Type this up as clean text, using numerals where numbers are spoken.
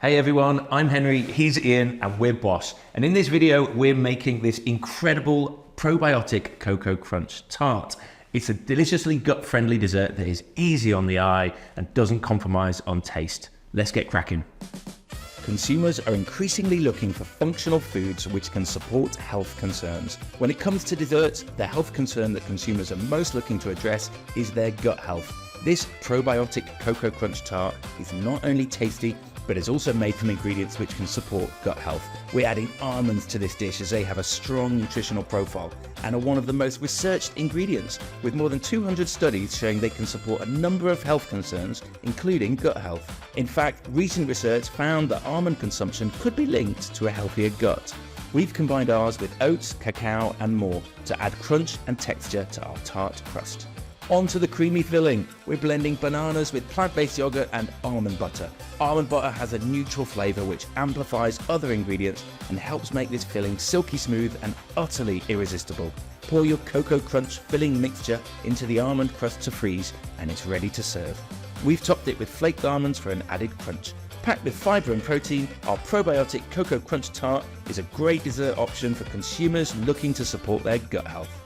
Hey everyone, I'm Henry, he's Ian, and we're BOSH. And in this video, we're making this incredible Probiotic Coco Crunch Tart. It's a deliciously gut-friendly dessert that is easy on the eye and doesn't compromise on taste. Let's get cracking. Consumers are increasingly looking for functional foods which can support health concerns. When it comes to desserts, the health concern that consumers are most looking to address is their gut health. This Probiotic Coco Crunch Tart is not only tasty, but is also made from ingredients which can support gut health. We're adding almonds to this dish as they have a strong nutritional profile and are one of the most researched ingredients, with more than 200 studies showing they can support a number of health concerns, including gut health. In fact, recent research found that almond consumption could be linked to a healthier gut. We've combined ours with oats, cacao and more to add crunch and texture to our tart crust. On to the creamy filling. We're blending bananas with plant-based yogurt and almond butter. Almond butter has a neutral flavour which amplifies other ingredients and helps make this filling silky smooth and utterly irresistible. Pour your Coco Crunch filling mixture into the almond crust to freeze and it's ready to serve. We've topped it with flaked almonds for an added crunch. Packed with fibre and protein, our Probiotic Coco Crunch Tart is a great dessert option for consumers looking to support their gut health.